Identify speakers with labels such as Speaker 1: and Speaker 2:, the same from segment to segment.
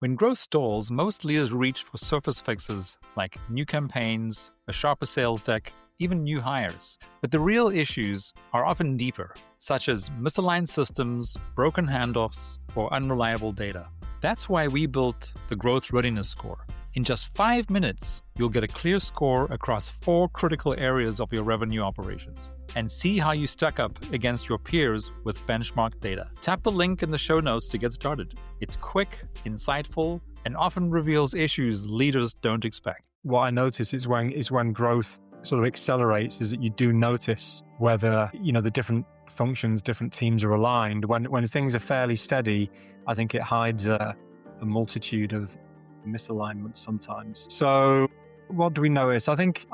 Speaker 1: When growth stalls, most leaders reach for surface fixes like new campaigns, a sharper sales deck, even new hires. But the real issues are often deeper, such as misaligned systems, broken handoffs, or unreliable data. That's why we built the Growth Readiness Score. In just 5 minutes, you'll get a clear score across 4 critical areas of your revenue operations and see how you stack up against your peers with benchmark data. Tap the link in the show notes to get started. It's quick, insightful, and often reveals issues leaders don't expect.
Speaker 2: What I notice is when growth sort of accelerates is that you do notice whether, the different functions, different teams are aligned. When things are fairly steady, I think it hides a multitude of misalignment sometimes. So what do we notice? I think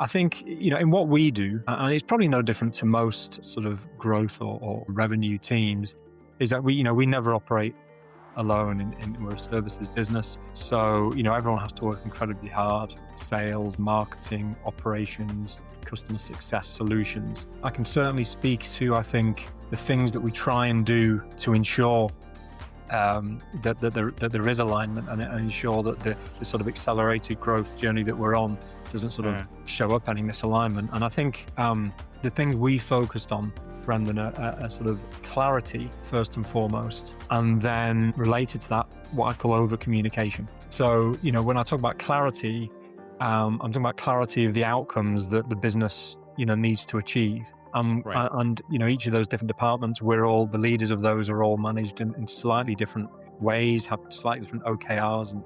Speaker 2: in what we do, and it's probably no different to most sort of growth or revenue teams, is that we never operate alone in we're a services business. So, everyone has to work incredibly hard. Sales, marketing, operations, customer success, solutions. I can certainly speak to, I think, the things that we try and do to ensure that there is alignment and ensure that the sort of accelerated growth journey that we're on doesn't sort of show up any misalignment. And I think the things we focused on, Brendon, are sort of clarity first and foremost, and then related to that, what I call over communication. So, when I talk about clarity, I'm talking about clarity of the outcomes that the business, needs to achieve. And each of those different departments, the leaders of those are all managed in slightly different ways, have slightly different OKRs and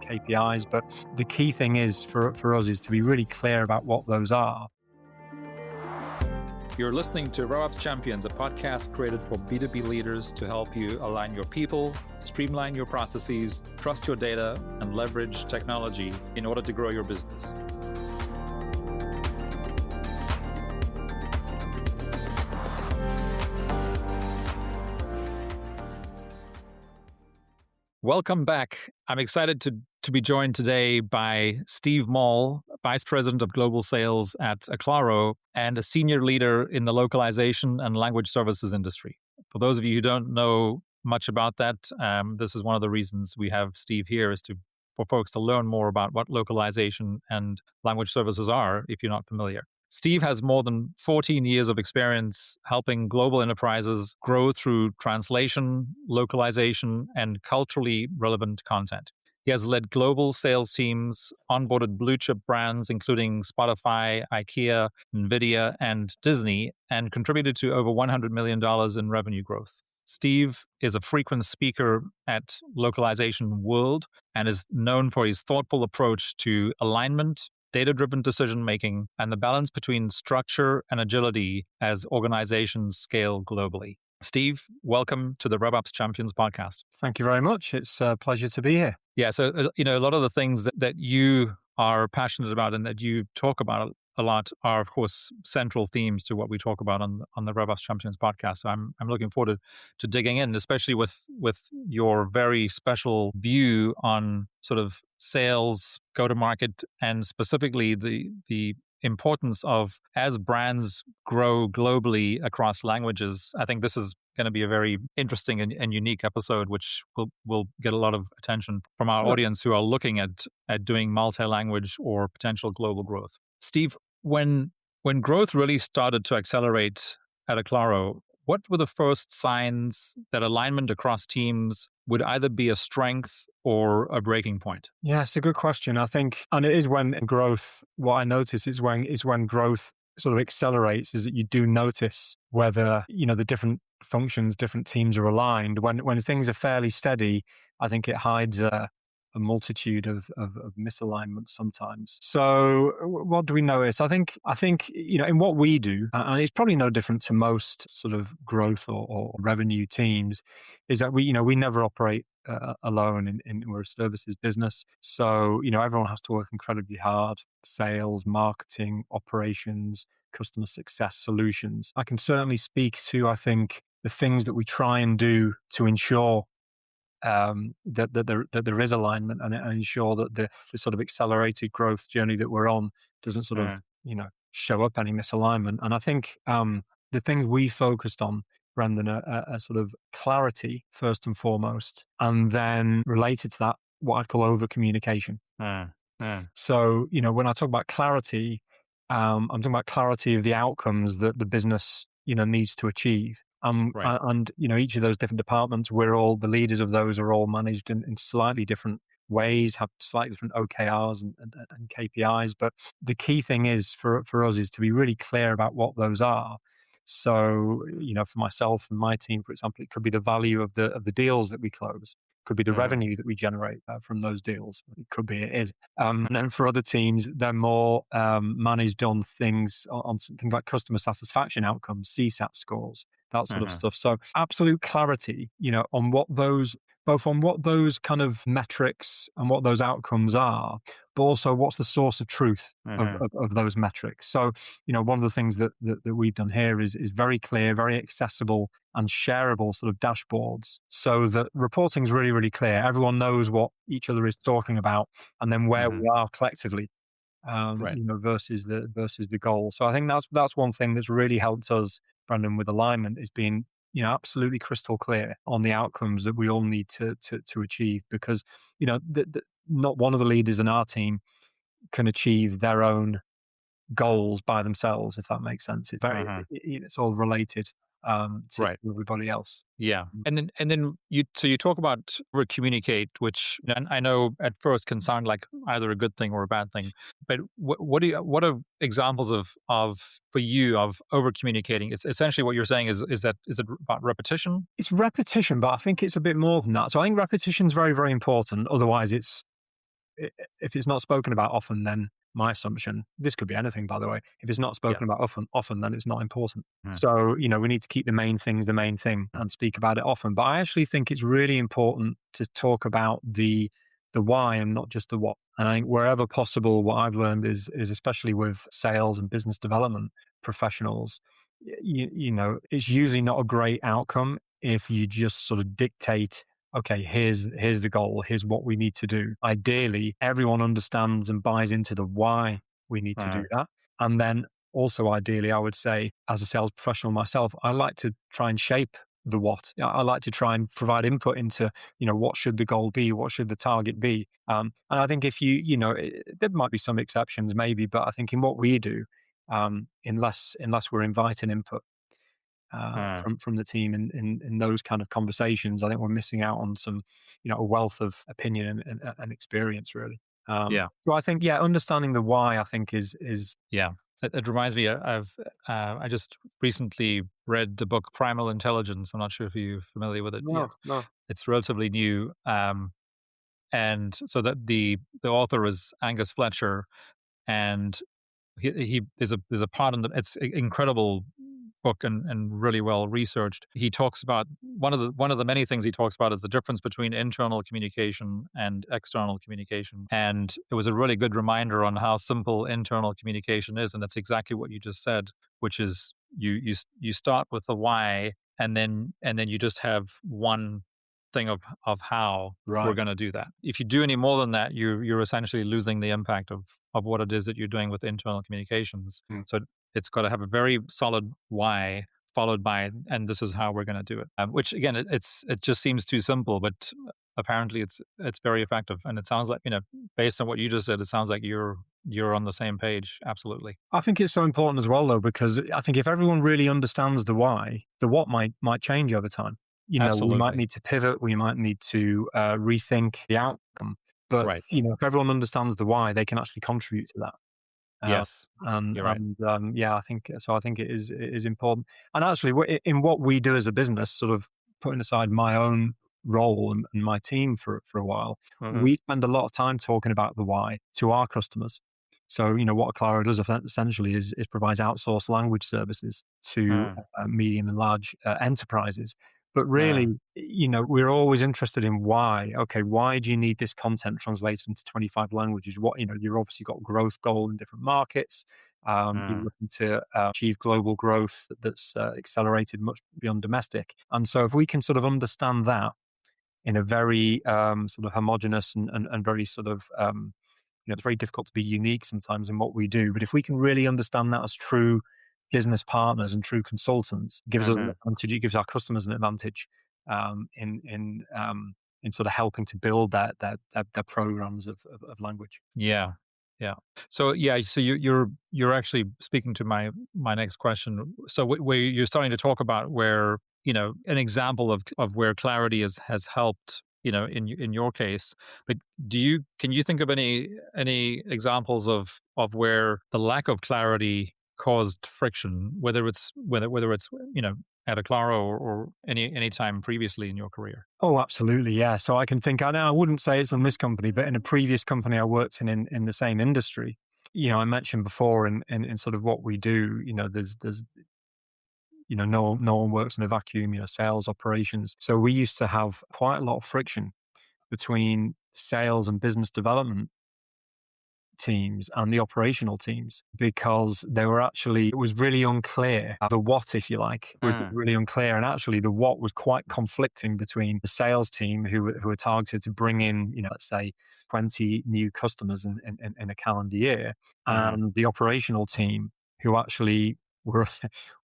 Speaker 2: KPIs. But the key thing is for us is to be really clear about what those are.
Speaker 1: You're listening to RevOps Champions, a podcast created for B2B leaders to help you align your people, streamline your processes, trust your data, and leverage technology in order to grow your business. Welcome back. I'm excited to be joined today by Steve Maule, Vice President of Global Sales at Acclaro and a senior leader in the localization and language services industry. For those of you who don't know much about that, this is one of the reasons we have Steve here, is for folks to learn more about what localization and language services are, if you're not familiar. Steve has more than 14 years of experience helping global enterprises grow through translation, localization, and culturally relevant content. He has led global sales teams, onboarded blue chip brands, including Spotify, IKEA, Nvidia, and Disney, and contributed to over $100 million in revenue growth. Steve is a frequent speaker at Localization World and is known for his thoughtful approach to alignment, data-driven decision-making, and the balance between structure and agility as organizations scale globally. Steve, welcome to the RevOps Champions podcast.
Speaker 2: Thank you very much. It's a pleasure to be here.
Speaker 1: Yeah, so, a lot of the things that you are passionate about and that you talk about a lot are, of course, central themes to what we talk about on the RevOps Champions podcast. So I'm looking forward to digging in, especially with your very special view on sort of sales, go-to-market, and specifically the importance of, as brands grow globally across languages. I think this is going to be a very interesting and unique episode, which will get a lot of attention from our audience who are looking at doing multi-language or potential global growth. Steve, when growth really started to accelerate at Acclaro, what were the first signs that alignment across teams would either be a strength or a breaking point?
Speaker 2: Yeah, it's a good question. I think, and it is when growth, what I notice is when growth sort of accelerates is that you do notice whether, the different functions, different teams are aligned. When things are fairly steady, I think it hides a multitude of misalignment sometimes. So what do we notice? I think in what we do, and it's probably no different to most sort of growth or revenue teams, is that we never operate alone in we're a services business. So, everyone has to work incredibly hard. Sales, marketing, operations, customer success, solutions. I can certainly speak to, I think, the things that we try and do to ensure that there is alignment and ensure that the sort of accelerated growth journey that we're on doesn't sort of, show up any misalignment. And I think the things we focused on, Brendon, are sort of clarity first and foremost, and then related to that, what I'd call over communication.
Speaker 1: Uh, uh,
Speaker 2: So, when I talk about clarity, I'm talking about clarity of the outcomes that the business, needs to achieve.
Speaker 1: right.
Speaker 2: And each of those different departments, we're all the leaders of those are all managed in slightly different ways, have slightly different OKRs and KPIs. But the key thing is for us is to be really clear about what those are. So, for myself and my team, for example, it could be the value of the deals that we close, could be the
Speaker 1: Hmm.
Speaker 2: revenue that we generate from those deals. It could be, it is. And then for other teams, they're more managed on on things like customer satisfaction outcomes, CSAT scores, that sort of
Speaker 1: Hmm.
Speaker 2: stuff. So absolute clarity, on what those both on what those kind of metrics and what those outcomes are, but also what's the source of truth of,
Speaker 1: Hmm.
Speaker 2: of, of those metrics. So, one of the things that we've done here is very clear, very accessible and shareable sort of dashboards so that reporting is really, really clear. Everyone knows what each other is talking about and then where
Speaker 1: Hmm.
Speaker 2: we are collectively,
Speaker 1: Right.
Speaker 2: versus the goal. So I think that's one thing that's really helped us, Brendon, with alignment is being, absolutely crystal clear on the outcomes that we all need to achieve because, not one of the leaders in our team can achieve their own goals by themselves, if that makes sense.
Speaker 1: Hmm.
Speaker 2: It's all related to
Speaker 1: Right.
Speaker 2: everybody else.
Speaker 1: Yeah. And then you talk about over communicate, which and I know at first can sound like either a good thing or a bad thing. But what are examples of for you of over communicating? It's essentially what you're saying is it about repetition?
Speaker 2: It's repetition, but I think it's a bit more than that. So I think repetition is very, very important. Otherwise, if it's not spoken about often, then my assumption, this could be anything, by the way, if it's not
Speaker 1: Yeah.
Speaker 2: spoken about often, then it's not important.
Speaker 1: Mm.
Speaker 2: So, we need to keep the main things the main thing and speak about it often. But I actually think it's really important to talk about the why and not just the what. And I think wherever possible, what I've learned is especially with sales and business development professionals, it's usually not a great outcome if you just sort of dictate, okay, here's the goal, here's what we need to do. Ideally, everyone understands and buys into the why we need to do
Speaker 1: Uh,
Speaker 2: that. And then also ideally, I would say as a sales professional myself, I like to try and shape the what. I like to try and provide input into, what should the goal be? What should the target be? And I think if there might be some exceptions maybe, but I think in what we do, unless we're inviting input
Speaker 1: uh,
Speaker 2: from the team in those kind of conversations, I think we're missing out on some, a wealth of opinion and experience, really.
Speaker 1: yeah.
Speaker 2: So I think, yeah, understanding the why, I think is
Speaker 1: Yeah. It reminds me of I just recently read the book Primal Intelligence. I'm not sure if you're familiar with it. Yeah.
Speaker 2: no, no,
Speaker 1: It's relatively new. And so that the author is Angus Fletcher, and he there's a part in the it's incredible book and really well researched. He talks about one of the many things he talks about is the difference between internal communication and external communication. And it was a really good reminder on how simple internal communication is, and that's exactly what you just said, which is you start with the why, and then you just have one thing of how we're
Speaker 2: right.
Speaker 1: going to do that. If you do any more than that, you're essentially losing the impact of what it is that you're doing with internal communications.
Speaker 2: Mm.
Speaker 1: So it's got to have a very solid why followed by, and this is how we're going to do it. Which again, it just seems too simple, but apparently it's very effective. And it sounds like based on what you just said, it sounds like you're on the same page. Absolutely,
Speaker 2: I think it's so important as well, though, because I think if everyone really understands the why, the what might change over time. We might
Speaker 1: absolutely,
Speaker 2: need to pivot, we might need to rethink the outcome. But
Speaker 1: right.
Speaker 2: if everyone understands the why, they can actually contribute to that. Uh,
Speaker 1: Yes,
Speaker 2: and
Speaker 1: you're right.
Speaker 2: yeah, I think so. I think it is important. And actually, in what we do as a business, sort of putting aside my own role and my team for a while,
Speaker 1: Hmm.
Speaker 2: we spend a lot of time talking about the why to our customers. So, what Acclaro does essentially is provides outsourced language services to
Speaker 1: Uh,
Speaker 2: medium and large enterprises. But really,
Speaker 1: uh,
Speaker 2: we're always interested in why. Okay, why do you need this content translated into 25 languages? You've obviously got growth goal in different markets. You're
Speaker 1: uh,
Speaker 2: looking to achieve global growth that's accelerated much beyond domestic. And so, if we can sort of understand that in a very sort of homogenous and very sort of it's very difficult to be unique sometimes in what we do. But if we can really understand that as true business partners and true consultants, it gives us an
Speaker 1: uh,
Speaker 2: advantage. It gives our customers an advantage in in sort of helping to build their programs of language.
Speaker 1: Yeah. Yeah. So yeah, so you're actually speaking to my next question. So where you're starting to talk about where, an example of where clarity has helped, in your case. But can you think of any examples of where the lack of clarity caused friction, whether it's at Acclaro or any time previously in your career?
Speaker 2: Oh, absolutely, yeah. So I can think. I wouldn't say it's in this company, but in a previous company I worked in the same industry. I mentioned before in sort of what we do. There's no one works in a vacuum. Sales operations. So we used to have quite a lot of friction between sales and business development teams and the operational teams, because it was really unclear. The what, if you like, was
Speaker 1: Mm.
Speaker 2: really unclear, and actually the what was quite conflicting between the sales team who were targeted to bring in, let's say 20 new customers in a calendar year,
Speaker 1: Hmm.
Speaker 2: and the operational team who actually were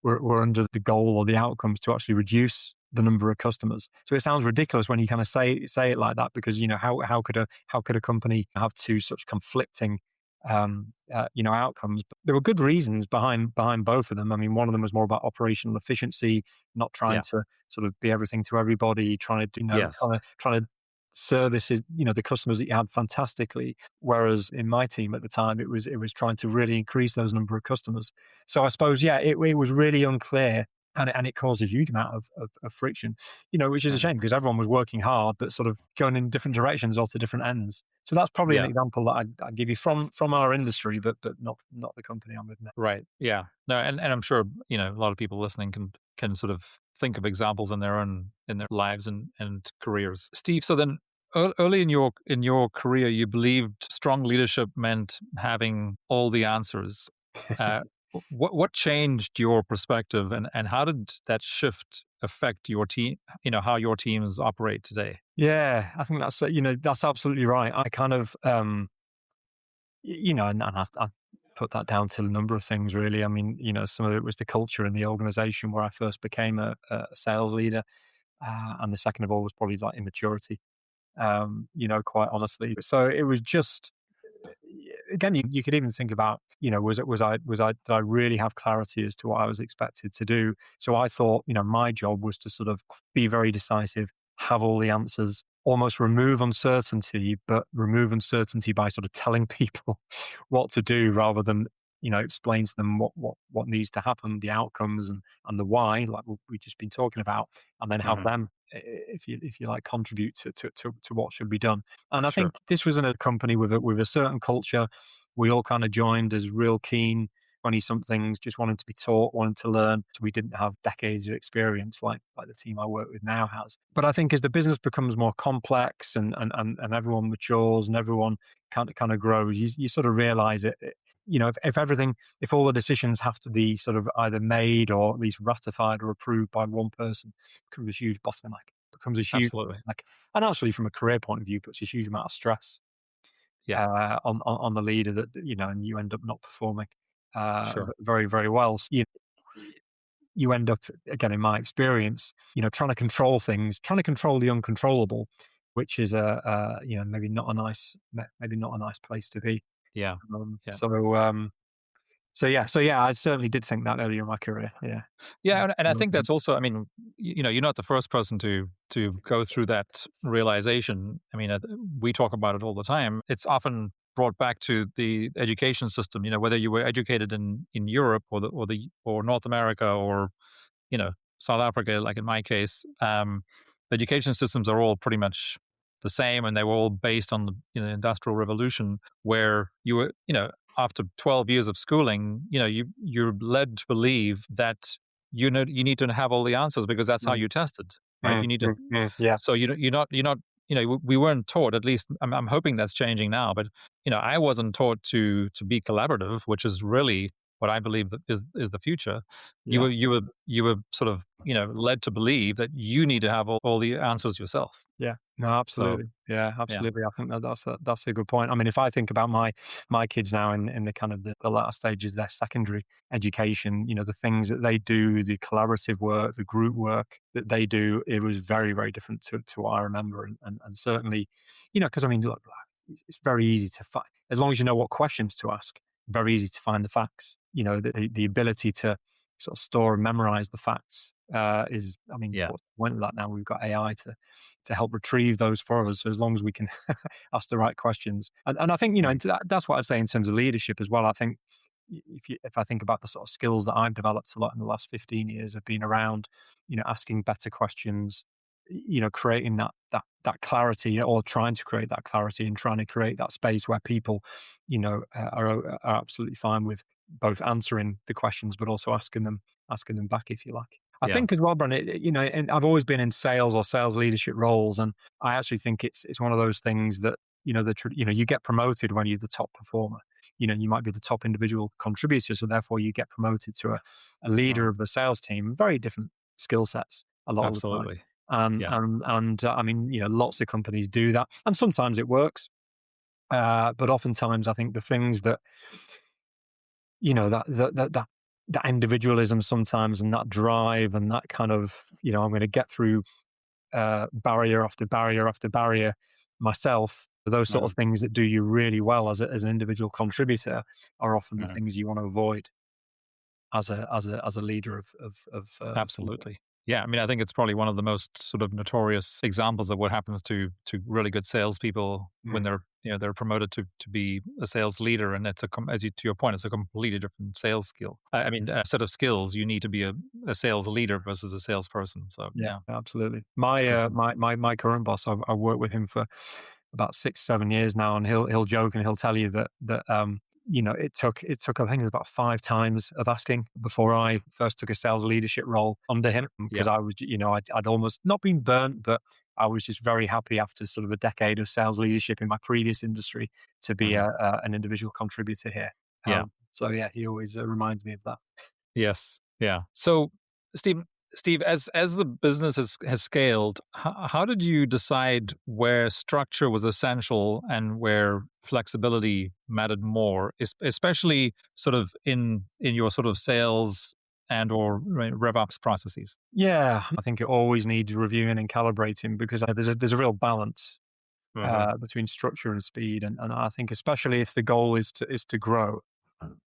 Speaker 2: were under the goal or the outcomes to actually reduce the number of customers. So it sounds ridiculous when you kind of say it like that, because how could a company have two such conflicting outcomes? But there were good reasons behind both of them. I mean, one of them was more about operational efficiency, not trying
Speaker 1: Yeah.
Speaker 2: to sort of be everything to everybody, trying to
Speaker 1: Yes.
Speaker 2: trying to service the customers that you had fantastically. Whereas in my team at the time, it was trying to really increase those number of customers. So I suppose, yeah, it was really unclear, and it caused a huge amount of friction, which is a
Speaker 1: Mhm.
Speaker 2: shame, because everyone was working hard, but sort of going in different directions or to different ends. So that's probably an
Speaker 1: Yeah.
Speaker 2: example that I'd give you from our industry, but not the company I'm with now.
Speaker 1: Right. Yeah. No, and I'm sure, a lot of people listening can sort of think of examples in their lives and careers. Steve, so then early in your career, you believed strong leadership meant having all the answers. Uh, what changed your perspective, and how did that shift affect your team, how your teams operate today?
Speaker 2: Yeah, I think that's absolutely right. I kind of and I put that down to a number of things, really. I mean, some of it was the culture in the organization where I first became a sales leader, and the second of all was probably like immaturity. Quite honestly. So it was just, again, you could even think about, did I really have clarity as to what I was expected to do? So I thought, my job was to sort of be very decisive, have all the answers, almost remove uncertainty, but remove uncertainty by sort of telling people what to do, rather than, explain to them what needs to happen, the outcomes, and the why, like we've just been talking about, and then have
Speaker 1: Hmm.
Speaker 2: them, if you like, contribute to what should be done. And I
Speaker 1: Sure.
Speaker 2: think this was in a company with a certain culture. We all kind of joined as real keen 20 somethings, just wanting to be taught, wanting to learn. So we didn't have decades of experience like the team I work with now has. But I think as the business becomes more complex, and everyone matures, and everyone kind of grows, you sort of realize it. If all the decisions have to be sort of either made or at least ratified or approved by one person, it becomes a huge bottleneck. Becomes a huge
Speaker 1: Absolutely.
Speaker 2: bottleneck. And actually, from a career point of view, puts a huge amount of stress
Speaker 1: Yeah.
Speaker 2: on the leader, and you end up not performing
Speaker 1: Sure.
Speaker 2: very, very well. So you end up, again, in my experience, trying to control things, trying to control the uncontrollable, which is maybe not a nice place to be.
Speaker 1: Yeah.
Speaker 2: Um,
Speaker 1: Yeah.
Speaker 2: so um, so yeah, I certainly did think that earlier in my career. Yeah.
Speaker 1: Yeah, and I think that's also. I mean, you're not the first person to go through that realization. I mean, we talk about it all the time. It's often brought back to the education system. Whether you were educated in Europe or North America or South Africa, like in my case. Education systems are all pretty much the same, and they were all based on the industrial revolution, where you were after 12 years of schooling, you're led to believe that you need to have all the answers because that's how
Speaker 2: Mm,
Speaker 1: you tested, right?
Speaker 2: mm,
Speaker 1: You need to.
Speaker 2: mm, yeah.
Speaker 1: So you're not. We weren't taught. At least I'm hoping that's changing now. But I wasn't taught to be collaborative, which is really what I believe that is the future. You
Speaker 2: Yeah.
Speaker 1: were you were sort of led to believe that you need to have all the answers yourself.
Speaker 2: Yeah. No,
Speaker 1: So
Speaker 2: absolutely. Yeah,
Speaker 1: yeah,
Speaker 2: absolutely. I think that's a good point. I mean, if I think about my kids now in the kind of the latter stages of their secondary education, the things that they do, the collaborative work, the group work that they do, it was very, very different to what I remember. And certainly, because I mean, look, it's very easy to find, as long as you know what questions to ask, very easy to find the facts. The ability to sort of store and memorize the facts is, I mean,
Speaker 1: yeah,
Speaker 2: what's the point of that now? We've got AI to help retrieve those for us, as long as we can ask the right questions. And I think,
Speaker 1: mm,
Speaker 2: and that's what I'd say in terms of leadership as well. I think if I think about the sort of skills that I've developed a lot in the last 15 years, have been around, asking better questions, creating that clarity, or trying to create that clarity, and trying to create that space where people, are absolutely fine with both answering the questions, but also asking them back, if you like. I
Speaker 1: yeah,
Speaker 2: think as well, Brandon, and I've always been in sales or sales leadership roles, and I actually think it's one of those things that, you get promoted when you're the top performer. You might be the top individual contributor, so therefore you get promoted to a leader
Speaker 1: mm,
Speaker 2: of the sales team. Very different skill sets a lot of the time.
Speaker 1: absolutely, yeah,
Speaker 2: I mean, lots of companies do that, and sometimes it works. But oftentimes, I think the things that that individualism sometimes, and that drive, and that kind of, I'm going to get through barrier after barrier after barrier myself. Those sort of
Speaker 1: mhm,
Speaker 2: things that do you really well as an individual contributor are often the
Speaker 1: mhm,
Speaker 2: things you want to avoid as a leader of people.
Speaker 1: absolutely. Yeah, I mean, I think it's probably one of the most sort of notorious examples of what happens to really good salespeople when
Speaker 2: Mm.
Speaker 1: they're promoted to be a sales leader, and it's as you to your point, it's a completely different sales skill. I mean, a set of skills you need to be a sales leader versus a salesperson. So
Speaker 2: Yeah,
Speaker 1: yeah,
Speaker 2: absolutely. My
Speaker 1: good.
Speaker 2: my current boss, I've worked with him for about 6 7 years now, and he'll joke and he'll tell you that it took, I think it was about 5 times of asking before I first took a sales leadership role under him,
Speaker 1: Yeah,
Speaker 2: because I was, I'd almost not been burnt, but I was just very happy after sort of a decade of sales leadership in my previous industry to be
Speaker 1: mhm,
Speaker 2: an individual contributor here.
Speaker 1: yeah.
Speaker 2: So yeah, he always reminds me of that.
Speaker 1: Yes. Yeah. So, Steve, as the business has scaled, how did you decide where structure was essential and where flexibility mattered more, especially sort of in your sort of sales and or RevOps processes?
Speaker 2: Yeah, I think it always needs reviewing and calibrating, because there's a real balance
Speaker 1: Hmm.
Speaker 2: between structure and speed, and I think especially if the goal is to grow,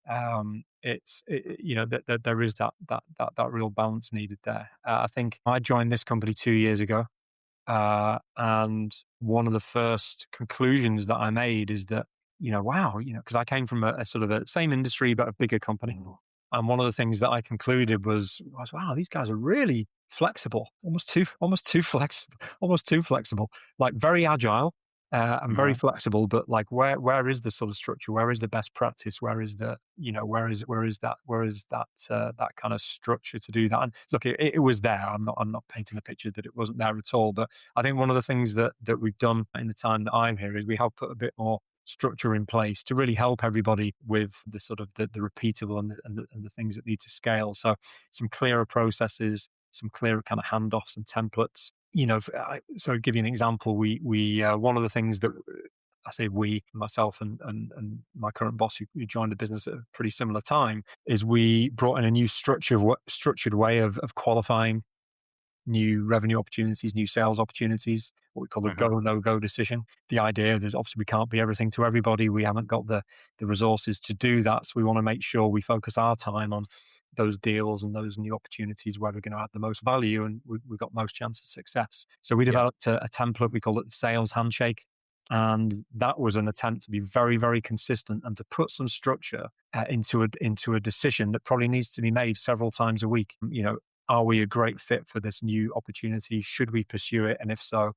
Speaker 2: that there is that real balance needed there. I think I joined this company 2 years ago, and one of the first conclusions that I made is that, wow, because I came from a sort of a same industry but a bigger company. And one of the things that I concluded was, wow, these guys are really flexible, almost too flexible, almost too flexible, like very agile, and very
Speaker 1: Hmm.
Speaker 2: flexible. But like, where is the sort of structure? Where is the best practice? Where is the, that kind of structure to do that? And look, it was there. I'm not painting a picture that it wasn't there at all. But I think one of the things that we've done in the time that I'm here is we have put a bit more structure in place to really help everybody with the sort of the repeatable and the things that need to scale. So some clearer processes, some clearer kind of handoffs and templates. So to give you an example, we one of the things that I say we, myself and my current boss who joined the business at a pretty similar time, is we brought in a new structured way of qualifying new revenue opportunities, new sales opportunities, what we call a go
Speaker 1: Hmm.
Speaker 2: or no go decision. The idea is obviously we can't be everything to everybody. We haven't got the resources to do that. So we want to make sure we focus our time on those deals and those new opportunities where we're going to add the most value, and we've got most chance of success. So we
Speaker 1: Yeah.
Speaker 2: developed a template. We call it the sales handshake. And that was an attempt to be very, very consistent and to put some structure into a decision that probably needs to be made several times a week. Are we a great fit for this new opportunity? Should we pursue it? And if so,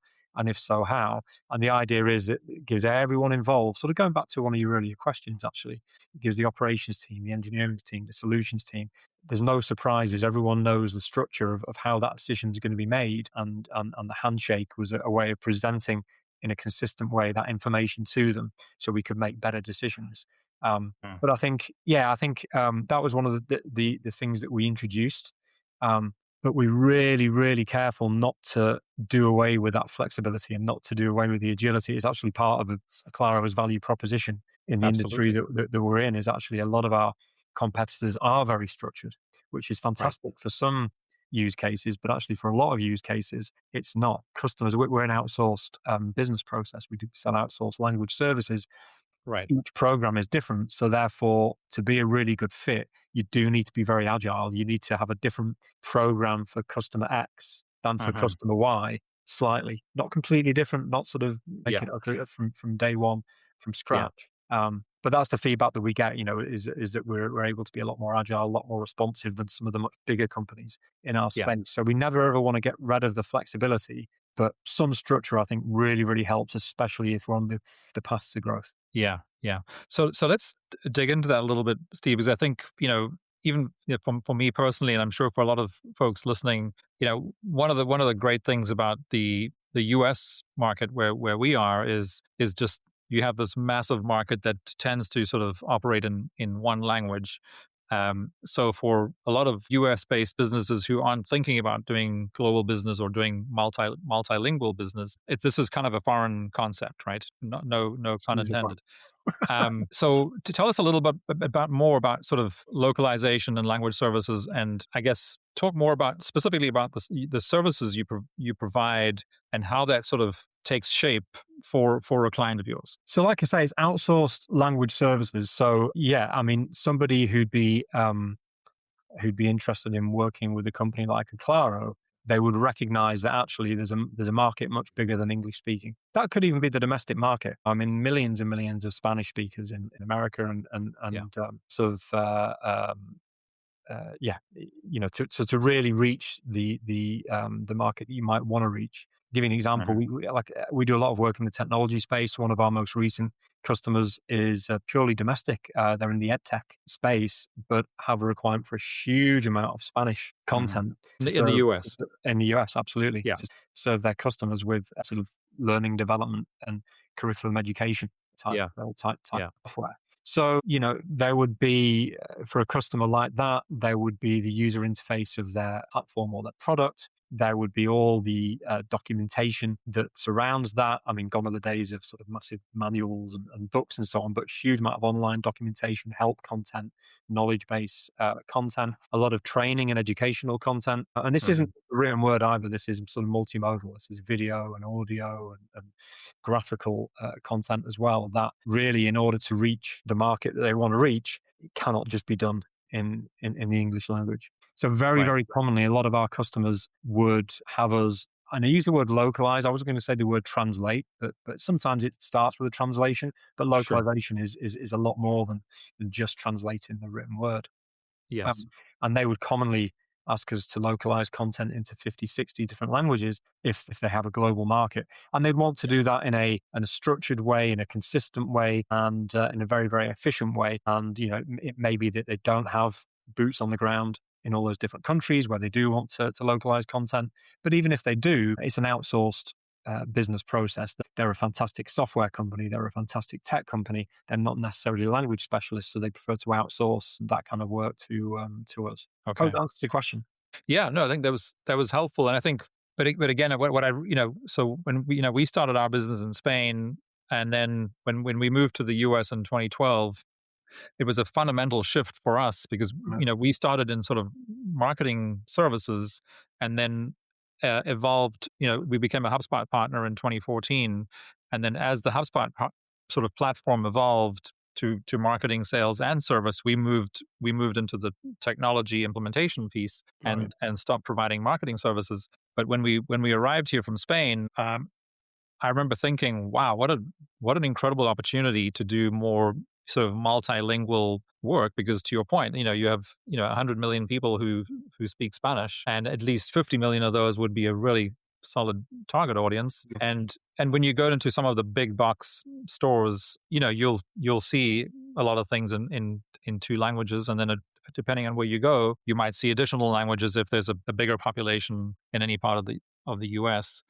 Speaker 2: how? And the idea is that it gives everyone involved, sort of going back to one of your earlier questions, actually, it gives the operations team, the engineering team, the solutions team, there's no surprises. Everyone knows the structure of how that decision is going to be made. And the handshake was a way of presenting in a consistent way that information to them so we could make better decisions.
Speaker 1: Mm.
Speaker 2: But I think that was one of the things that we introduced. but we're really, really careful not to do away with that flexibility and not to do away with the agility. It's actually part of Acclaro's value proposition in the industry
Speaker 1: Absolutely.
Speaker 2: that we're in. Is actually a lot of our competitors are very structured, which is
Speaker 1: Right.
Speaker 2: fantastic for some use cases, but actually for a lot of use cases, it's not. Customers, we're an outsourced business process. We do sell outsourced language services.
Speaker 1: Right.
Speaker 2: Each program is different. So therefore, to be a really good fit, you do need to be very agile. You need to have a different program for customer X than for
Speaker 1: Uh-huh.
Speaker 2: customer Y, slightly. Not completely different, not sort of make
Speaker 1: Yeah.
Speaker 2: it okay from day one from
Speaker 1: Yeah.
Speaker 2: scratch. But that's the feedback that we get, is that we're able to be a lot more agile, a lot more responsive than some of the much bigger companies in our
Speaker 1: Yeah.
Speaker 2: space. So we never ever want to get rid of the flexibility, but some structure I think really, really helps, especially if we're on the path to growth.
Speaker 1: Yeah, yeah. So let's dig into that a little bit, Steve, because I think even for me personally, and I'm sure for a lot of folks listening, one of the great things about the U.S. market where we are is just you have this massive market that tends to sort of operate in one language. So for a lot of US based businesses who aren't thinking about doing global business or doing multilingual business, this is kind of a foreign concept, right? No pun
Speaker 2: Usually fine.
Speaker 1: intended. So to tell us a little bit about more about sort of localization and language services, and I guess talk more about specifically about the services you provide and how that sort of takes shape for a client of yours.
Speaker 2: So, like I say, it's outsourced language services. So, yeah, I mean, somebody who'd be interested in working with a company like Acclaro, they would recognize that actually there's a market much bigger than English speaking. That could even be the domestic market. I mean, millions and millions of Spanish speakers in America
Speaker 1: Yeah.
Speaker 2: and sort of yeah, to really reach the market you might want to reach. Give you an example,
Speaker 1: Uh-huh.
Speaker 2: we do a lot of work in the technology space. One of our most recent customers is purely domestic. They're in the ed tech space, but have a requirement for a huge amount of Spanish
Speaker 1: Uh-huh.
Speaker 2: content
Speaker 1: In
Speaker 2: to
Speaker 1: the
Speaker 2: serve
Speaker 1: US.
Speaker 2: in the US. Absolutely,
Speaker 1: Yeah.
Speaker 2: to serve their customers with sort of learning development and curriculum education type
Speaker 1: Yeah.
Speaker 2: type
Speaker 1: Yeah.
Speaker 2: software. So, there would be, for a customer like that, there would be the user interface of their platform or their product. There would be all the documentation that surrounds that. I mean, gone are the days of sort of massive manuals and books and so on, but huge amount of online documentation, help content, knowledge base content, a lot of training and educational content. And this
Speaker 1: Uh-huh.
Speaker 2: isn't written word either. This is sort of multimodal. This is video and audio and graphical content as well. That really, in order to reach the market that they want to reach, it cannot just be done in the English language. So very,
Speaker 1: Right.
Speaker 2: very commonly, a lot of our customers would have us, and I use the word localize. I was going to say the word translate, but sometimes it starts with a translation. But
Speaker 1: Sure.
Speaker 2: localization is a lot more than just translating the written word.
Speaker 1: Yes.
Speaker 2: And they would commonly ask us to localize content into 50, 60 different languages if they have a global market. And they'd want to do that in a structured way, in a consistent way, and in a very, very efficient way. And, it may be that they don't have boots on the ground in all those different countries where they do want to localize content. But even if they do, it's an outsourced business process. They're a fantastic software company. They're a fantastic tech company. They're not necessarily language specialists, so they prefer to outsource that kind of work to us. Hope
Speaker 1: Okay.
Speaker 2: that answers your question.
Speaker 1: Yeah, no, I think that was helpful, and I think, but again, what I so when we started our business in Spain, and then when we moved to the U.S. in 2012, it was a fundamental shift for us because
Speaker 2: Yeah,
Speaker 1: we started in sort of marketing services, and then evolved. We became a HubSpot partner in 2014, and then as the HubSpot sort of platform evolved to marketing, sales, and service, we moved into the technology implementation piece
Speaker 2: right.
Speaker 1: and stopped providing marketing services. But when we arrived here from Spain, I remember thinking, wow, what an incredible opportunity to do more sort of multilingual work, because to your point, you have 100 million people who speak Spanish, and at least 50 million of those would be a really solid target audience.
Speaker 2: Yeah,
Speaker 1: And when you go into some of the big box stores, you'll see a lot of things in two languages, and then depending on where you go, you might see additional languages if there's a bigger population in any part of the US.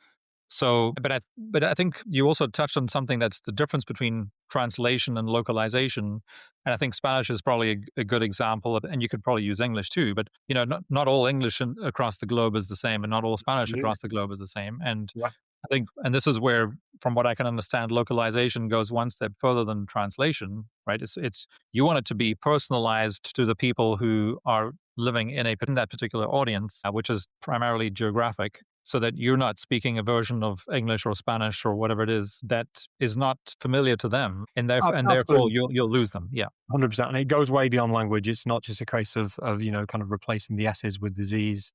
Speaker 1: So, but I think you also touched on something that's the difference between translation and localization. And I think Spanish is probably a good example, and you could probably use English too. But not all English across the globe is the same, and not all Spanish
Speaker 2: Absolutely.
Speaker 1: across the globe is the same. And
Speaker 2: Yeah.
Speaker 1: I think, and this is where, from what I can understand, localization goes one step further than translation, right? It's you want it to be personalized to the people who are living in that particular audience, which is primarily geographic, so that you're not speaking a version of English or Spanish or whatever it is that is not familiar to them, and therefore
Speaker 2: Absolutely.
Speaker 1: you'll lose them. Yeah,
Speaker 2: 100%. And it goes way beyond language. It's not just a case of kind of replacing the S's with the Z's,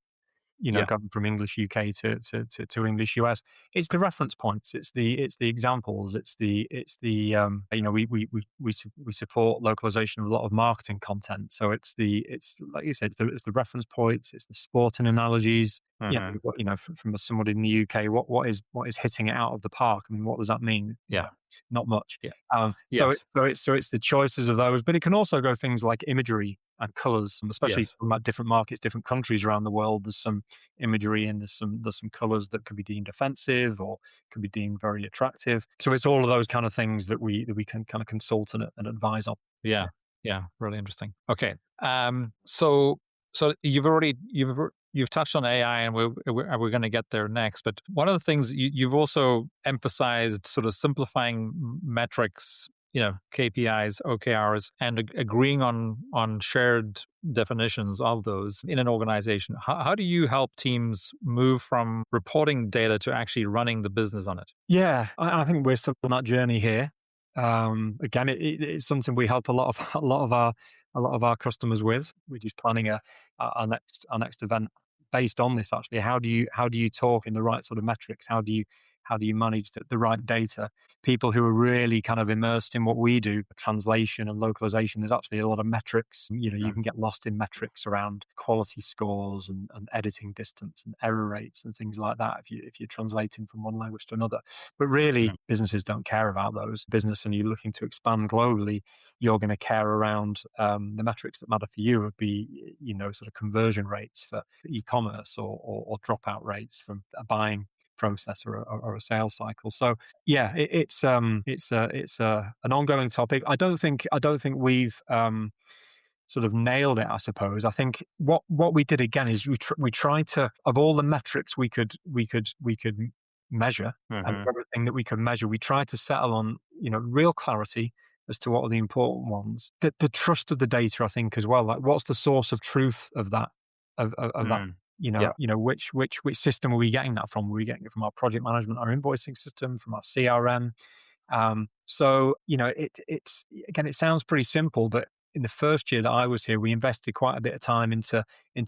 Speaker 1: yeah,
Speaker 2: going from English UK to English US. It's the reference points. It's the examples. We support localization of a lot of marketing content. So it's like you said, it's the reference points. It's the sporting analogies.
Speaker 1: hmm
Speaker 2: From somebody in the UK, what is hitting it out of the park? I mean, what does that mean?
Speaker 1: yeah,
Speaker 2: Not much.
Speaker 1: yeah,
Speaker 2: So
Speaker 1: yes,
Speaker 2: it's the choices of those, but it can also go things like imagery and colors, especially
Speaker 1: yes,
Speaker 2: from different markets, different countries around the world. There's some imagery and there's some colors that could be deemed offensive or could be deemed very attractive. So it's all of those kind of things that we can kind of consult and advise on.
Speaker 1: yeah, yeah. Really interesting. Okay, so you've touched on AI, and we're going to get there next. But one of the things you've also emphasized, sort of simplifying metrics, KPIs, OKRs, and agreeing on shared definitions of those in an organization. How do you help teams move from reporting data to actually running the business on it?
Speaker 2: Yeah, I think we're still on that journey here. Again, it's something we help a lot of our customers with. We're just planning our next event based on this. Actually, how do you talk in the right sort of metrics? How do you manage the right data? People who are really kind of immersed in what we do, translation and localization. There's actually a lot of metrics. You
Speaker 1: Mm,
Speaker 2: can get lost in metrics around quality scores and editing distance and error rates and things like that if you're translating from one language to another. But really,
Speaker 1: mhm,
Speaker 2: businesses don't care about those. Business, and you're looking to expand globally, you're going to care around the metrics that matter for you would be, sort of conversion rates for e-commerce or dropout rates from a buying process or a sales cycle. So yeah, it's an ongoing topic. I don't think we've sort of nailed it, I suppose. I think what we did again is we tried to, of all the metrics we could measure, and
Speaker 1: mhm,
Speaker 2: everything that we could measure, we tried to settle on real clarity as to what are the important ones. The trust of the data, I think, as well. Like, what's the source of truth of that of that?
Speaker 1: mm, yeah,
Speaker 2: Which system are we getting that from? Are we getting it from our project management, our invoicing system, from our CRM? So it's again, it sounds pretty simple, but in the first year that I was here, we invested quite a bit of time into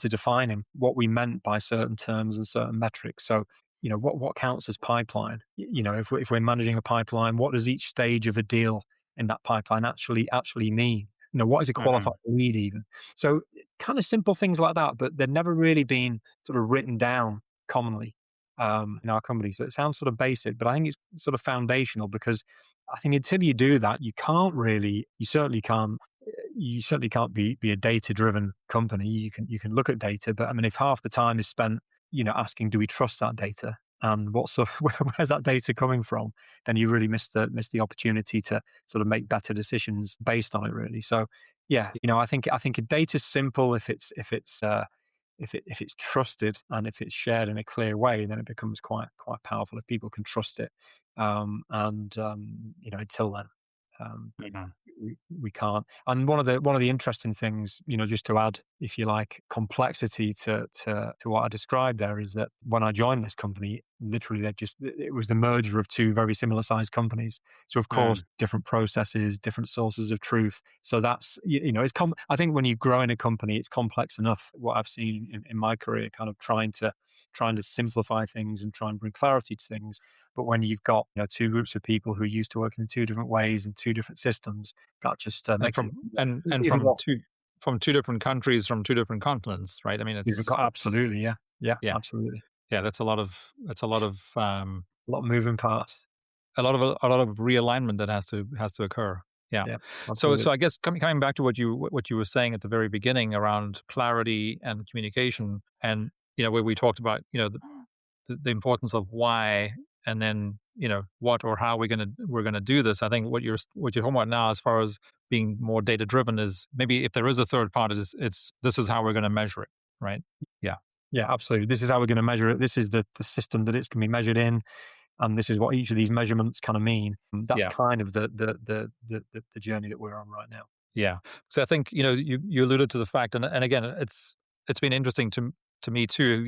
Speaker 2: defining what we meant by certain terms and certain metrics. So what counts as pipeline? If we're managing a pipeline, what does each stage of a deal in that pipeline actually mean? What is a qualified
Speaker 1: mhm,
Speaker 2: lead even? So kind of simple things like that, but they've never really been sort of written down commonly in our company. So it sounds sort of basic, but I think it's sort of foundational, because I think until you do that, you certainly can't be a data driven company. You can look at data, but I mean, if half the time is spent, asking, do we trust that data? And where's that data coming from? Then you really miss the opportunity to sort of make better decisions based on it, really. So, yeah, I think a data's simple if it's trusted and if it's shared in a clear way, then it becomes quite powerful if people can trust it. Until then, um,
Speaker 1: mhm,
Speaker 2: we can't. And one of the interesting things, just to add, if you like, complexity to what I described there, is that when I joined this company, literally it was the merger of two very similar sized companies. So of course,
Speaker 1: mm,
Speaker 2: different processes, different sources of truth. So that's I think when you grow in a company, it's complex enough. What I've seen in my career, kind of trying to simplify things and try and bring clarity to things. But when you've got two groups of people who are used to working in two different ways and two different systems, that just
Speaker 1: and
Speaker 2: makes it
Speaker 1: from and
Speaker 2: even more.
Speaker 1: from two different countries, from two different continents, right? I mean, it's
Speaker 2: Absolutely, yeah, yeah,
Speaker 1: yeah,
Speaker 2: absolutely.
Speaker 1: yeah.
Speaker 2: A lot of moving parts.
Speaker 1: A lot of realignment that has to occur. Yeah.
Speaker 2: Yeah,
Speaker 1: So
Speaker 2: absolutely.
Speaker 1: I guess coming back to what you were saying at the very beginning around clarity and communication, and where we talked about the importance of why and then what or how we're gonna do this. I think what you're talking about now, as far as being more data driven, is maybe if there is a third party, it's this is how we're going to measure it, right? Yeah,
Speaker 2: Yeah, absolutely. This is how we're going to measure it. This is the system that it's going to be measured in, and this is what each of these measurements kind of mean. That's
Speaker 1: yeah,
Speaker 2: kind of the journey that we're on right now.
Speaker 1: yeah. So I think you alluded to the fact, and again, it's been interesting to me too.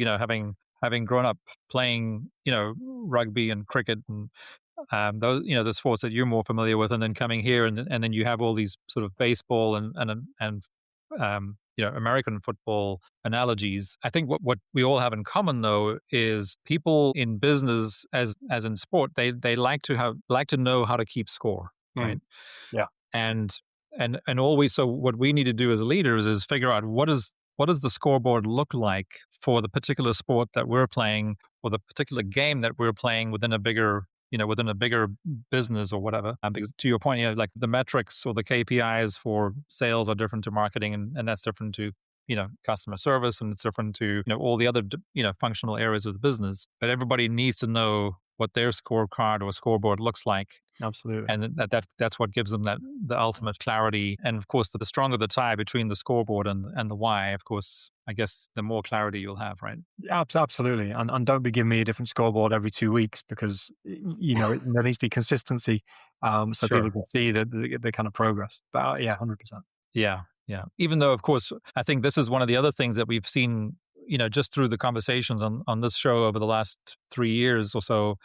Speaker 1: Having grown up playing rugby and cricket and those the sports that you're more familiar with, and then coming here and then you have all these sort of baseball and American football analogies. I think what we all have in common though is people in business as in sport, they like to know how to keep score, right?
Speaker 2: Mm. Yeah.
Speaker 1: And and always, so what we need to do as leaders is figure out what does the scoreboard look like for the particular sport that we're playing, or the particular game that we're playing within a bigger business or whatever. Because to your point, like the metrics or the KPIs for sales are different to marketing, and that's different to customer service, and it's different to all the other functional areas of the business. But everybody needs to know what their scorecard or scoreboard looks like,
Speaker 2: Absolutely.
Speaker 1: and that's what gives them the ultimate clarity. And of course, the stronger the tie between the scoreboard and the why, of course, I guess the more clarity you'll have, right?
Speaker 2: Absolutely. And don't be giving me a different scoreboard every 2 weeks, because there needs to be consistency, so people
Speaker 1: Sure.
Speaker 2: can see the kind of progress. But yeah, 100%.
Speaker 1: Yeah, yeah. Even though, of course, I think this is one of the other things that we've seen, just through the conversations on this show over the last 3 years or so,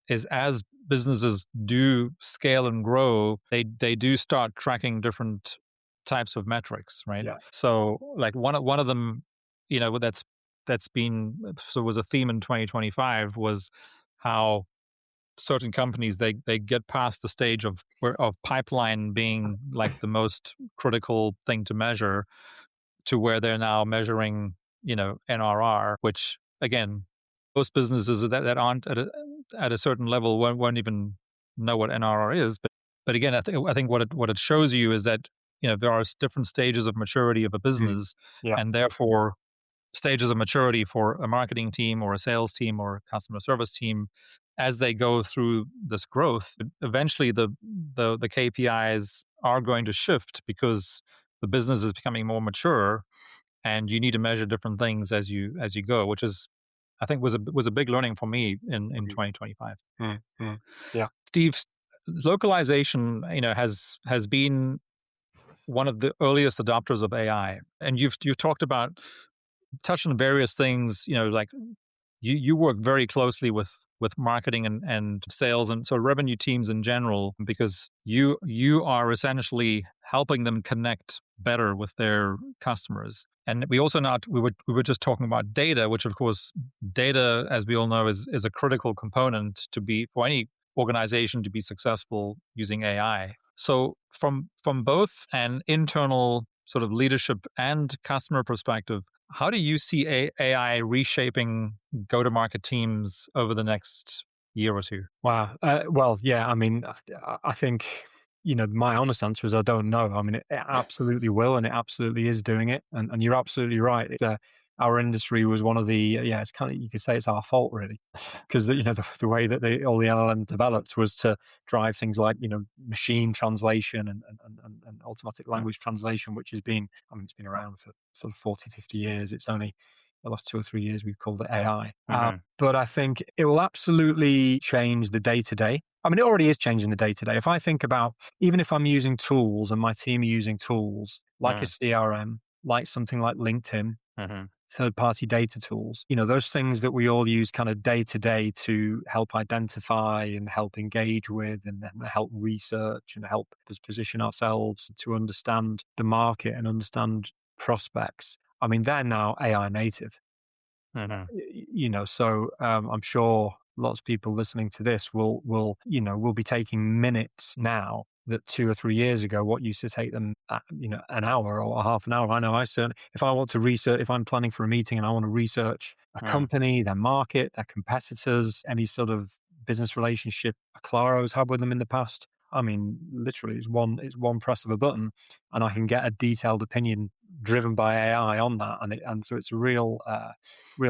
Speaker 1: is as businesses do scale and grow, they do start tracking different types of metrics, right?
Speaker 2: Yeah.
Speaker 1: So, like one of them, that's been so was a theme in 2025 was how certain companies they get past the stage of pipeline being like the most critical thing to measure, to where they're now measuring NRR, which again, most businesses that aren't at a certain level won't even know what NRR is. But again, I think what it shows you is that there are different stages of maturity of a
Speaker 2: Mm.
Speaker 1: business,
Speaker 2: Yeah.
Speaker 1: and therefore stages of maturity for a marketing team or a sales team or a customer service team. As they go through this growth, eventually the KPIs are going to shift, because the business is becoming more mature, and you need to measure different things as you go, which is, I think, was a big learning for me in
Speaker 2: Mm.
Speaker 1: 2025.
Speaker 2: Mm. Mm. Yeah.
Speaker 1: Steve, localization has been one of the earliest adopters of AI, and you've talked about, touched on various things, like you work very closely with marketing and sales and so revenue teams in general, because you are essentially helping them connect better with their customers. And we were just talking about data, which of course, data, as we all know, is a critical component to be for any organization to be successful using AI. So from both an internal sort of leadership and customer perspective, how do you see AI reshaping go-to-market teams over the next year or two?
Speaker 2: Wow. Well, yeah. I mean, I think my honest answer is I don't know. I mean, it absolutely will, and it absolutely is doing it. And you're absolutely right. Our industry was one of the it's kind of, you could say it's our fault really, because the way that all the LLM developed was to drive things like machine translation and automatic language translation, which has been, I mean, it's been around for sort of 40, 50 years. It's only the last 2 or 3 years we've called it AI. But I think it will absolutely change the day to day. I mean, it already is changing the day to day. If I think about, even if I'm using tools and my team are using tools like a CRM, like something like LinkedIn, third party data tools, those things that we all use kind of day to day to help identify and help engage with and help research and help us position ourselves to understand the market and understand prospects. I mean, they're now AI native. So I'm sure lots of people listening to this will be taking minutes now that 2 or 3 years ago, what used to take them, an hour or half an hour. I know I certainly, if I want to research, if I'm planning for a meeting and I want to research a company, their market, their competitors, any sort of business relationship Acclaro's had with them in the past. I mean, literally, it's one press of a button, and I can get a detailed opinion driven by AI on that, and so it's a real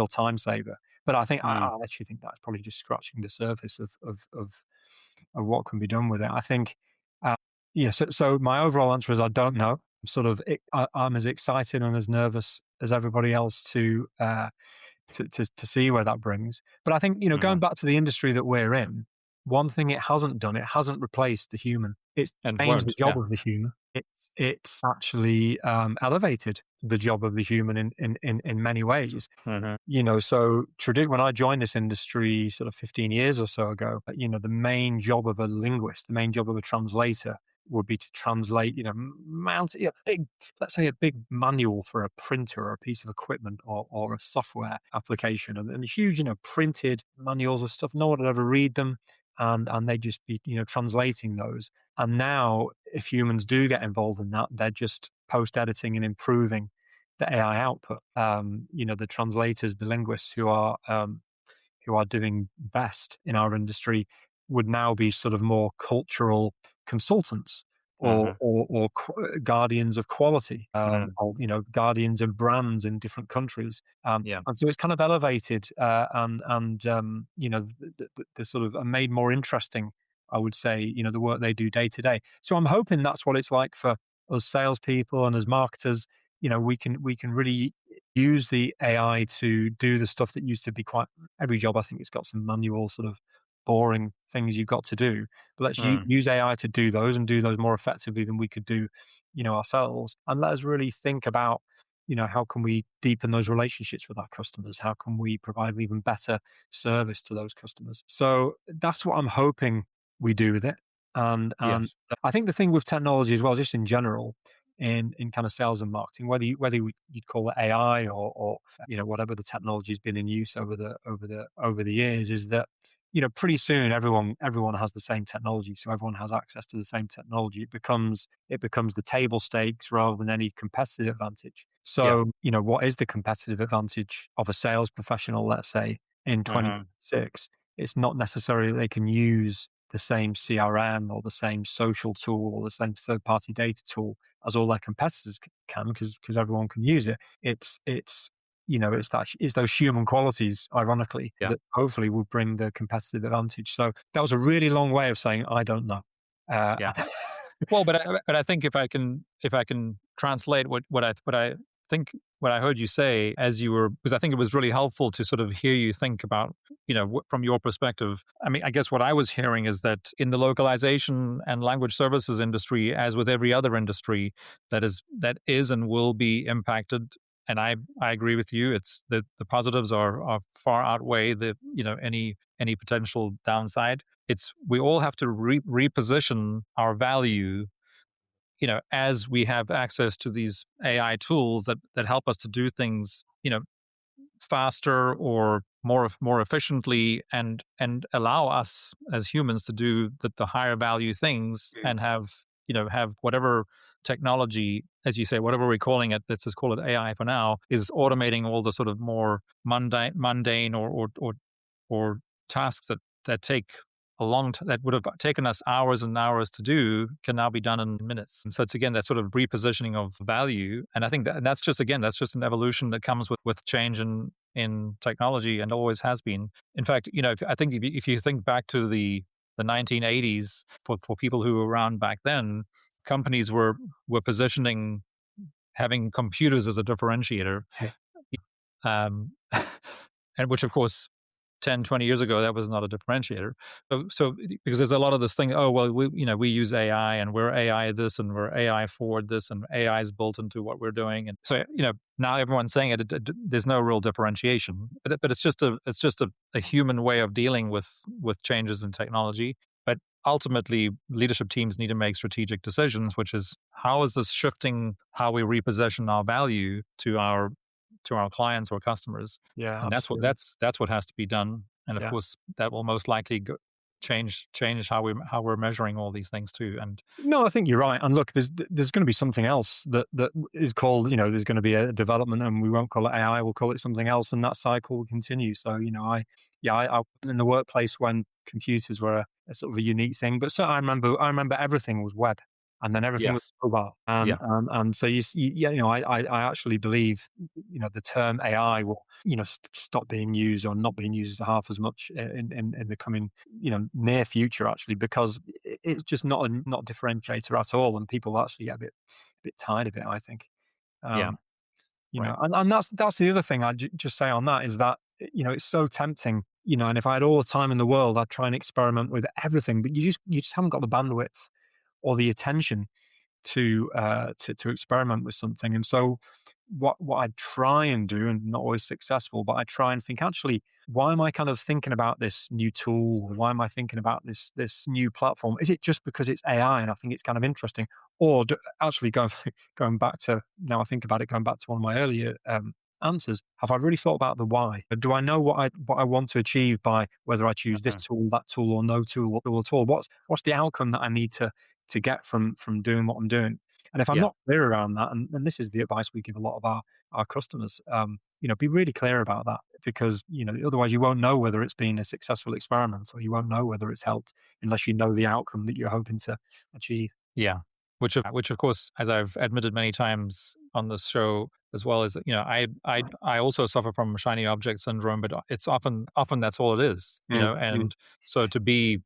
Speaker 2: time saver. But I think
Speaker 1: Mm.
Speaker 2: I actually think that's probably just scratching the surface of what can be done with it. I think, uh, yeah. So my overall answer is I don't know. I'm as excited and as nervous as everybody else to see where that brings. But I think, going
Speaker 1: Mhm.
Speaker 2: back to the industry that we're in, one thing it hasn't done, it hasn't replaced the human. It's
Speaker 1: And
Speaker 2: changed the
Speaker 1: won't.
Speaker 2: job
Speaker 1: Yeah.
Speaker 2: of the human. It's actually elevated the job of the human in many ways.
Speaker 1: Mhm.
Speaker 2: So when I joined this industry sort of 15 years or so ago, the main job of a linguist, the main job of a translator would be to translate, let's say a big manual for a printer or a piece of equipment or a software application and huge, printed manuals of stuff. No one would ever read them. And they'd just be, translating those. And now if humans do get involved in that, they're just post editing and improving the AI output. The translators, the linguists who are doing best in our industry would now be sort of more cultural consultants
Speaker 1: Mhm.
Speaker 2: or guardians of quality,
Speaker 1: Mhm.
Speaker 2: or guardians of brands in different countries.
Speaker 1: Yeah.
Speaker 2: And so it's kind of elevated and the sort of made more interesting. I would say the work they do day to day. So I'm hoping that's what it's like for us salespeople and as marketers. We can really use the AI to do the stuff that used to be quite every job. I think it's got some manual sort of boring things you've got to do, but let's
Speaker 1: Mm.
Speaker 2: use AI to do those and do those more effectively than we could do, ourselves. And let us really think about, how can we deepen those relationships with our customers? How can we provide even better service to those customers? So that's what I'm hoping we do with it. And
Speaker 1: Yes.
Speaker 2: I think the thing with technology as well, just in general, in kind of sales and marketing, you'd call it AI or whatever the technology has been in use over the years, is that pretty soon everyone has the same technology, so everyone has access to the same technology. It becomes the table stakes rather than any competitive advantage.
Speaker 1: Yeah.
Speaker 2: So what is the competitive advantage of a sales professional, let's say, in
Speaker 1: Mhm.
Speaker 2: 2026? It's not necessarily that they can use the same CRM or the same social tool or the same third party data tool as all their competitors can, because everyone can use it. It's those human qualities, ironically,
Speaker 1: Yeah.
Speaker 2: that hopefully will bring the competitive advantage. So that was a really long way of saying I don't know. Uh,
Speaker 1: Yeah. Well, but I think if I can translate what I think what I heard you say as you were, because I think it was really helpful to sort of hear you think about, from your perspective. I mean, I guess what I was hearing is that in the localization and language services industry, as with every other industry that is and will be impacted. And I agree with you. It's the positives are far outweigh any potential downside. It's we all have to reposition our value, as we have access to these AI tools that help us to do things, faster or more efficiently, and allow us as humans to do the higher value things, and have whatever technology, as you say, whatever we're calling it, let's just call it AI for now, is automating all the sort of more mundane or tasks that take that would have taken us hours and hours to do, can now be done in minutes. And so it's again that sort of repositioning of value. And I think that's just an evolution that comes with change in technology, and always has been. In fact, I think if you think back to the 1980s, for people who were around back then, companies were positioning having computers as a differentiator, um, and which of course 10, 20 years ago, that was not a differentiator. So because there's a lot of this thing, oh, well, we use AI, and we're AI this, and we're AI forward this, and AI is built into what we're doing. And so, now everyone's saying there's no real differentiation, but it's just a human way of dealing with changes in technology. But ultimately, leadership teams need to make strategic decisions, which is, how is this shifting how we reposition our value to our clients or customers?
Speaker 2: yeah,
Speaker 1: And
Speaker 2: absolutely.
Speaker 1: that's what has to be done. And of
Speaker 2: Yeah.
Speaker 1: course, that will most likely change how we're measuring all these things too. And
Speaker 2: No, I think you're right. And look, there's going to be something else that is called, there's going to be a development, and we won't call it AI, we'll call it something else, and that cycle will continue. So, I in the workplace when computers were a sort of a unique thing, but so I remember everything was web. and then everything was
Speaker 1: Yes.
Speaker 2: mobile.
Speaker 1: Yeah.
Speaker 2: And so yeah, I actually believe, the term AI will, stop being used or not being used half as much in the coming, near future, actually, because it's just not a differentiator at all, and people actually get a bit tired of it, I think.
Speaker 1: Yeah.
Speaker 2: Um,
Speaker 1: Right.
Speaker 2: and that's the other thing I'd just say on that is that, it's so tempting, and if I had all the time in the world, I'd try and experiment with everything, but you just haven't got the bandwidth or the attention to experiment with something. And so what I try and do, and not always successful, but I try and think, actually, why am I kind of thinking about this new tool? Why am I thinking about this new platform? Is it just because it's AI and I think it's kind of interesting, or actually going back to, now I think about it, going back to one of my earlier answers, have I really thought about the why? Do I know what I want to achieve by whether I choose this
Speaker 1: Mhm.
Speaker 2: tool, that tool, or no tool at all? What's the outcome that I need to get from doing what I'm doing? And if I'm
Speaker 1: Yeah.
Speaker 2: not clear around that, and this is the advice we give a lot of our customers, be really clear about that, because otherwise you won't know whether it's been a successful experiment, or you won't know whether it's helped unless you know the outcome that you're hoping to achieve.
Speaker 1: Yeah. Which of course, as I've admitted many times on this show as well, is that, I also suffer from shiny object syndrome, but it's often that's all it is,
Speaker 2: Mm, mm,
Speaker 1: and so to be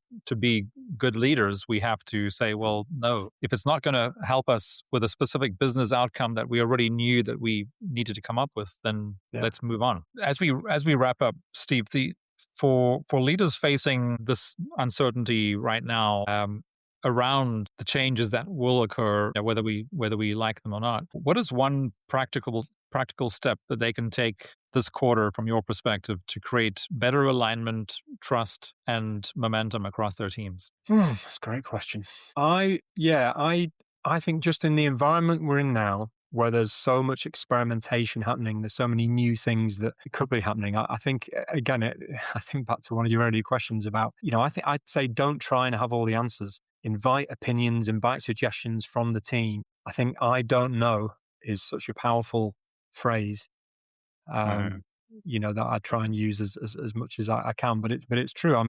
Speaker 1: good leaders, we have to say, well, no, if it's not going to help us with a specific business outcome that we already knew that we needed to come up with, then
Speaker 2: yeah.
Speaker 1: let's move on. As we wrap up, Steve, the for leaders facing this uncertainty right now, around the changes that will occur, whether we like them or not. What is one practical step that they can take this quarter, from your perspective, to create better alignment, trust, and momentum across their teams?
Speaker 2: That's a great question. I think just in the environment we're in now, where there's so much experimentation happening, there's so many new things that could be happening. I think, again, I think back to one of your earlier questions about, I think I'd say don't try and have all the answers. Invite opinions, invite suggestions from the team. I think "I don't know" is such a powerful phrase,
Speaker 1: Mhm.
Speaker 2: um, that I try and use as much as I can. But it's true.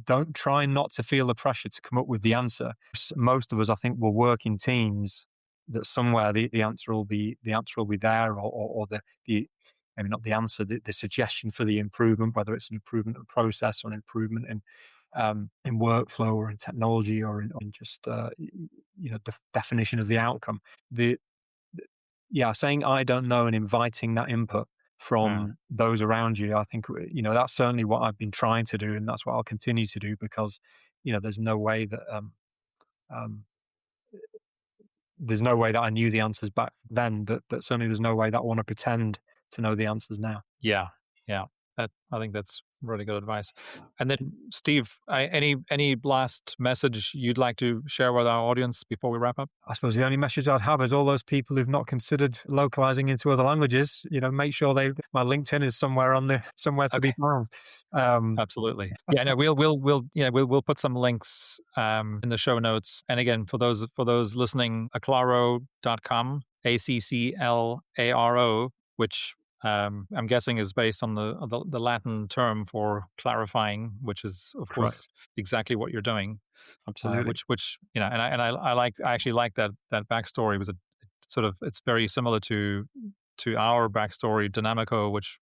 Speaker 2: Don't try not to feel the pressure to come up with the answer. Most of us, I think, will work in teams that somewhere the answer will be there, or the maybe not the answer, the suggestion for the improvement, whether it's an improvement in process or an improvement in workflow or in technology or in just definition of the outcome. The Yeah, saying "I don't know" and inviting that input
Speaker 1: Mm.
Speaker 2: from those around you, I think, that's certainly what I've been trying to do, and that's what I'll continue to do, because there's no way that um, there's no way that I knew the answers back then, but certainly there's no way that I want to pretend to know the answers now.
Speaker 1: Yeah, yeah. I think that's really good advice. And then, Steve, any last message you'd like to share with our audience before we wrap up?
Speaker 2: I suppose the only message I'd have is all those people who've not considered localizing into other languages, make sure my LinkedIn is somewhere to be
Speaker 1: Okay.
Speaker 2: found. Um,
Speaker 1: Absolutely. Yeah, no, we'll put some links in the show notes. And again, for those listening, acclaro.com, ACCLARO, which I'm guessing is based on the Latin term for clarifying, which is of
Speaker 2: Correct.
Speaker 1: course exactly what you're doing.
Speaker 2: Absolutely.
Speaker 1: Which I actually like that backstory, because it's very similar to our backstory, Dynamico, which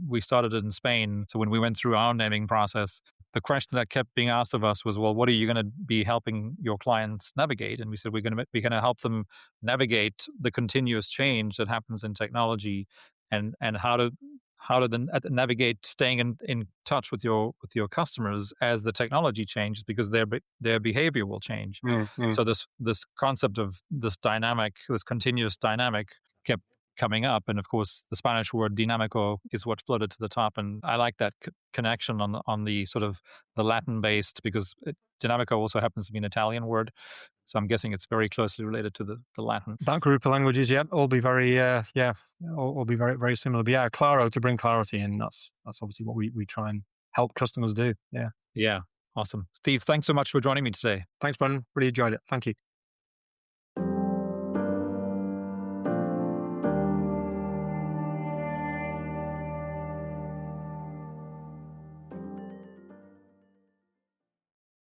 Speaker 1: we started in Spain. So when we went through our naming process, the question that kept being asked of us was, well, what are you going to be helping your clients navigate? And we said we're going to help them navigate the continuous change that happens in technology, and how to then navigate staying in touch with your customers as the technology changes, because their behavior will change.
Speaker 2: Mm, mm.
Speaker 1: So this concept of this continuous dynamic kept coming up, and of course the Spanish word dinamico is what floated to the top, and I like that connection on the sort of the Latin based, because dinamico also happens to be an Italian word, so I'm guessing it's very closely related to the Latin.
Speaker 2: That group of languages, yeah, all be very, all be very, very similar. But yeah, Claro, to bring clarity in, that's obviously what we try and help customers do. Yeah.
Speaker 1: Yeah, awesome. Steve, thanks so much for joining me today.
Speaker 2: Thanks, Brendon. Really enjoyed it. Thank you.